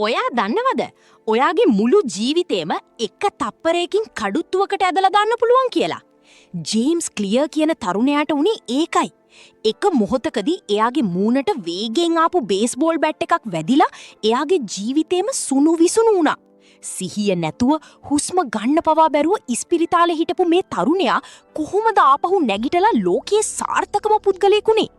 ඔයා දන්නවද? ඔයාගේ මුළු ජීවිතේම එක තප්පරයකින් කඩුත්තුවකට ඇදලා දාන්න පුළුවන් කියලා. ජේම්ස් ක්ලියර් කියන තරුණයාට උනේ ඒකයි. එක මොහොතකදී එයාගේ මූණට වේගෙන් ආපු බේස්බෝල් බැට් එකක් වැදිලා එයාගේ ජීවිතේම සුණු විසුණු වුණා. සිහිය නැතුව හුස්ම ගන්න පවා බැරුව ඉස්පිරිතාලේ හිටපු මේ තරුණයා කොහොමද ආපහු නැගිටලා ලෝකයේ සාර්ථකම පුද්ගලයෙකුනේ?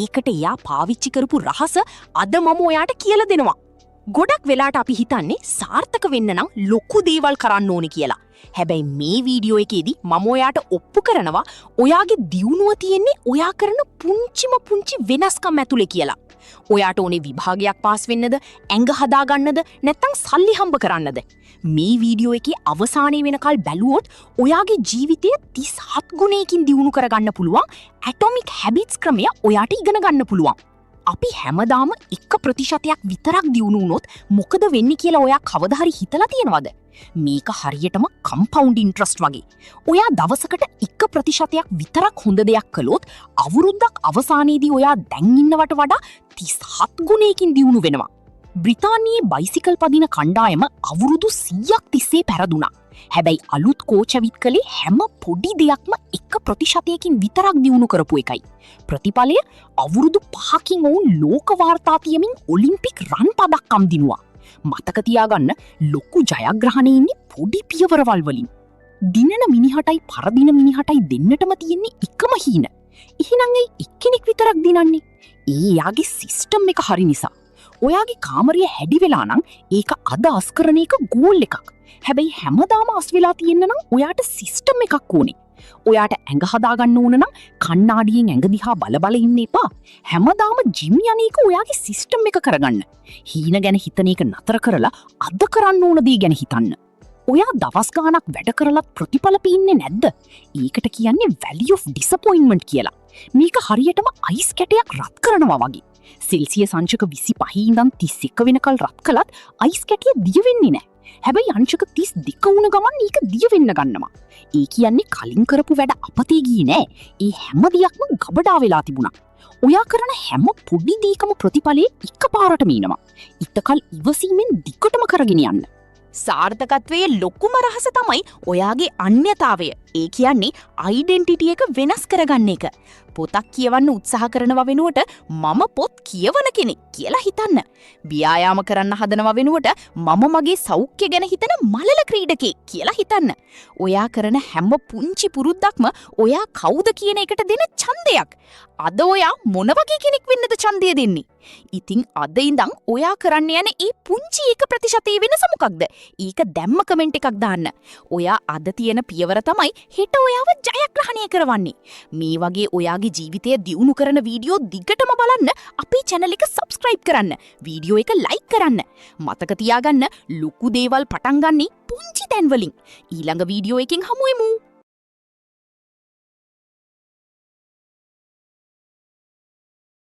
ඒකට එයා පාවිච්චි කරපු රහස අද මම ඔයාට කියලා දෙනවා. ගොඩක් වෙලාට අපි හිතන්නේ සාර්ථක වෙන්න නම් ලොකු දේවල් කරන්න ඕනේ කියලා. හැබැයි මේ වීඩියෝ එකේදී මම ඔයාට ඔප්පු කරනවා ඔයාගේ දියුණුව තියෙන්නේ ඔයා කරන පුංචි වෙනස්කම් ඇතුලේ කියලා. ඔයාට ඕනේ විභාගයක් පාස් වෙන්නද, ඇඟ හදාගන්නද, නැත්නම් සල්ලි හම්බ කරන්නද? මේ වීඩියෝ එකේ අවසානයේ වෙනකල් බැලුවොත් ඔයාගේ ජීවිතය 37 ගුණයකින් දියුණු කරගන්න පුළුවන් ඇටොමික් හැබිට්ස් ක්‍රමය ඔයාට ඉගෙන ගන්න පුළුවන්. අපි හැමදාම 1% විතරක් දියුණු වුණොත් මොකද වෙන්නේ කියලා ඔයා කවදා හරි හිතලා තියෙනවද? මේක හරියටම කම්පවුන්ඩ් ඉන්ට්‍රස්ට් වගේ. ඔයා දවසකට 1% විතරක් හොඳ දෙයක් කළොත් අවුරුද්දක් අවසානයේදී ඔයා දැන් ඉන්නවට වඩා 37 ගුණයකින් දියුණු වෙනවා. බ්‍රිතාන්‍යයේ බයිසිකල් පදින කණ්ඩායම අවුරුදු 100ක් තිස්සේ පැරදුනා. හැබැයි අලුත් කෝච් ඇවිත් කළේ හැම පොඩි දෙයක්ම 1%කින් විතරක් දියුණු කරපු එකයි. ප්‍රතිඵලය අවුරුදු 5කින් ඔවුන් ලෝක වාර්තා තියමින් ඔලිම්පික් රන් පදක්කම් දිනුවා. මතක තියාගන්න ලොකු ජයග්‍රහණේ ඉන්නේ පොඩි පියවරවල් වලින්. දිනන මිනිහටයි පරදින මිනිහටයි දෙන්නටම තියෙන්නේ එකම හීන. එහෙනම් ඒ එක්කෙනෙක් විතරක් දිනන්නේ. යාගේ සිස්ටම් එක හරි නිසා. ඔයාගේ කාමරය හැඩි වෙලා නම් ඒක අද අස් කරන එක ගෝල් එකක්. හැබැයි හැමදාම අස් වෙලා තියෙන්න නම් ඔයාට සිස්ටම් එකක් ඕනේ. ඔයාට ඇඟ හදාගන්න ඕන නම් කණ්ණාඩියෙන් ඇඟ දිහා බල ඉන්න එපා. හැමදාම ජිම් යන එක ඔයාගේ සිස්ටම් එක කරගන්න. හීන ගැන හිතන එක නතර කරලා අද කරන්න ඕන දේ ගැන හිතන්න. ඔයා දවස් ගාණක් වැඩ කරලත් ප්‍රතිඵල පේන්නේ නැද්ද? ඒකට කියන්නේ value of disappointment කියලා. මේක හරියටම අයිස් කැටයක් රත් කරනවා වගේ. සෙල්සියස් අංශක 25 ඉඳන් 31 වෙනකල් රත් කළත් අයිස් කැටිය දිය වෙන්නේ නැහැ. හැබැයි අංශක 32 වුණ ගමන් ඒක දිය වෙන්න ගන්නවා. ඒ කියන්නේ කලින් කරපු වැඩ අපතේ ගියේ නෑ. ඒ හැම දෙයක්ම ගබඩා වෙලා තිබුණා. ඔයා කරන හැම පොඩි දෙයකම ප්‍රතිඵලයේ එකපාරටම එනවා. ඉතකල් ඉවසීමෙන් දිගටම කරගෙන යන්න. සාර්ථකත්වයේ ලොකුම රහස තමයි ඔයාගේ අන්‍යතාවය. ඒ කියන්නේ ඩෙන්ටිටි එක වෙනස් කරගන්න එක. පොතක් කියවන්න උත්සාහ කරනවා වෙනුවට මම පොත් කියවන කෙනෙක් කියලා හිතන්න. ව්‍යායාම කරන්න හදනවා වෙනුවට මම මගේ සෞඛ්‍ය ගැන හිතන මලල ක්‍රීඩකෙක් කියලා හිතන්න. ඔයා කරන හැම පුංචි පුරුද්දක්ම ඔයා කවුද කියන එකට දෙන ඡන්දයක්. අද ඔයා මොන වගේ කෙනෙක් වෙන්නද ඡන්දය දෙන්නේ? ඉතින් අද ඉඳන් ඔයා කරන්න යන ඒ පුංචි 1% වෙනස මොකක්ද? ඒක දැම්ම කමෙන්ට් එකක් දාන්න. ඔයා අද තියෙන පියවර තමයි හෙට ඔයාව ජයග්‍රහණය කරවන්නේ. මේ වගේ ඔයාගේ ජීවිතය දියුණු කරන වීඩියෝ දිගටම බලන්න අපේ channel එක subscribe කරන්න. වීඩියෝ එක like කරන්න. මතක තියාගන්න ලොකු දේවල් පටන් ගන්නේ පුංචි තැන් වලින්. ඊළඟ වීඩියෝ එකකින් හමු වෙමු.